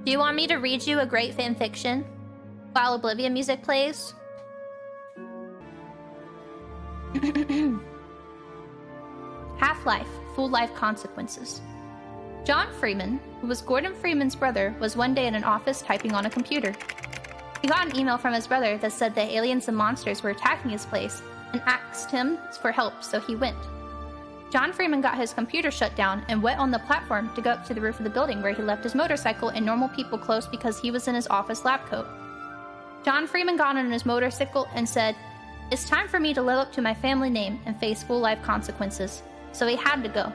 Do you want me to read you a great fanfiction while Oblivion music plays? Halflife, Fulllife Consequences. John Freeman, who was Gordon Freeman's brother, was one day in an office typing on a computer. He got an email from his brother that said that aliens and monsters were attacking his place and asked him for help, so he went. John Freeman got his computer shut down and went on the platform to go up to the roof of the building where he left his motorcycle and normal people close because he was in his office lab coat. John Freeman got on his motorcycle and said, "It's time for me to live up to my family name and face full life consequences." So he had to go.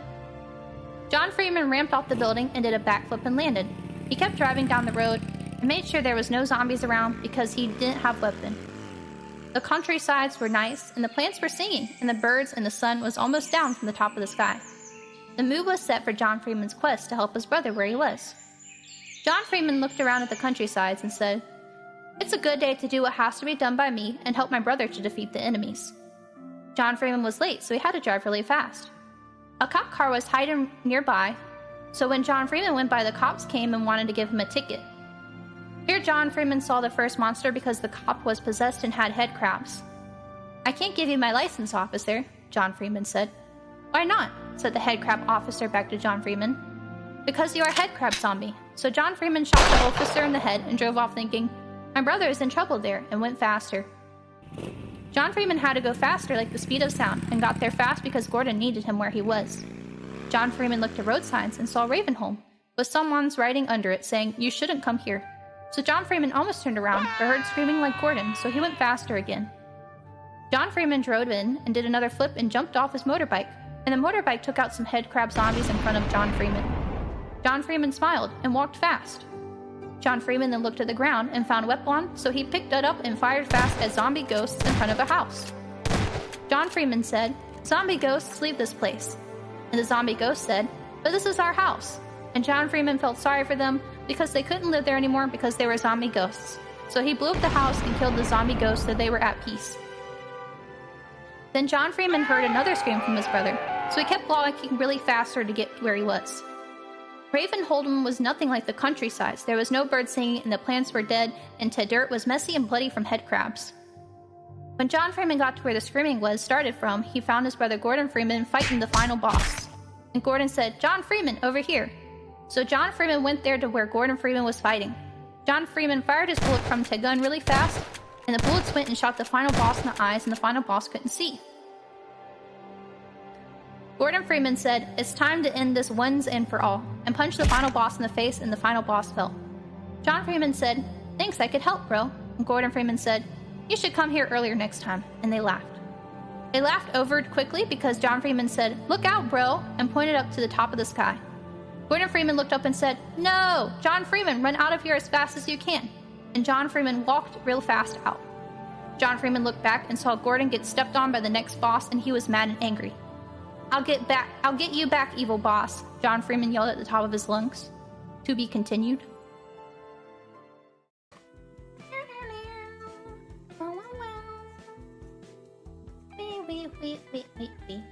John Freeman ramped off the building and did a backflip and landed. He kept driving down the road and made sure there was no zombies around because he didn't have a weapon. The countrysides were nice, and the plants were singing, and the birds and the sun was almost down from the top of the sky. The mood was set for John Freeman's quest to help his brother where he was. John Freeman looked around at the countrysides and said, "It's a good day to do what has to be done by me and help my brother to defeat the enemies." John Freeman was late, so he had to drive really fast. A cop car was hiding nearby, so when John Freeman went by, the cops came and wanted to give him a ticket. Here John Freeman saw the first monster because the cop was possessed and had head crabs. "I can't give you my license, officer," John Freeman said. "Why not?" said the head crab officer back to John Freeman. "Because you are a head crab zombie." So John Freeman shot the officer in the head and drove off thinking, "My brother is in trouble there," and went faster. John Freeman had to go faster like the speed of sound and got there fast because Gordon needed him where he was. John Freeman looked at road signs and saw Ravenholm, with someone's writing under it saying, "You shouldn't come here." So John Freeman almost turned around, but heard screaming like Gordon, so he went faster again. John Freeman drove in and did another flip and jumped off his motorbike, and the motorbike took out some head crab zombies in front of John Freeman. John Freeman smiled and walked fast. John Freeman then looked at the ground and found a weapon, so he picked it up and fired fast at zombie ghosts in front of a house. John Freeman said, "Zombie ghosts, leave this place." And the zombie ghost said, "But this is our house." And John Freeman felt sorry for them because they couldn't live there anymore because they were zombie ghosts. So he blew up the house and killed the zombie ghosts so they were at peace. Then John Freeman heard another scream from his brother, so he kept walking really faster to get where he was. Ravenholm was nothing like the countrysides. There was no birds singing and the plants were dead and the dirt was messy and bloody from head crabs. When John Freeman got to where the screaming started from, he found his brother Gordon Freeman fighting the final boss. And Gordon said, "John Freeman, over here." So John Freeman went there to where Gordon Freeman was fighting. John Freeman fired his bullet from his gun really fast, and the bullets went and shot the final boss in the eyes, and the final boss couldn't see. Gordon Freeman said, "It's time to end this once and for all," and punched the final boss in the face, and the final boss fell. John Freeman said, "Thanks, I could help, bro." And Gordon Freeman said, "You should come here earlier next time," and they laughed. They laughed over quickly because John Freeman said, "Look out, bro," and pointed up to the top of the sky. Gordon Freeman looked up and said, "No! John Freeman, run out of here as fast as you can." And John Freeman walked real fast out. John Freeman looked back and saw Gordon get stepped on by the next boss, and he was mad and angry. I'll get you back, evil boss," John Freeman yelled at the top of his lungs. To be continued. Wee.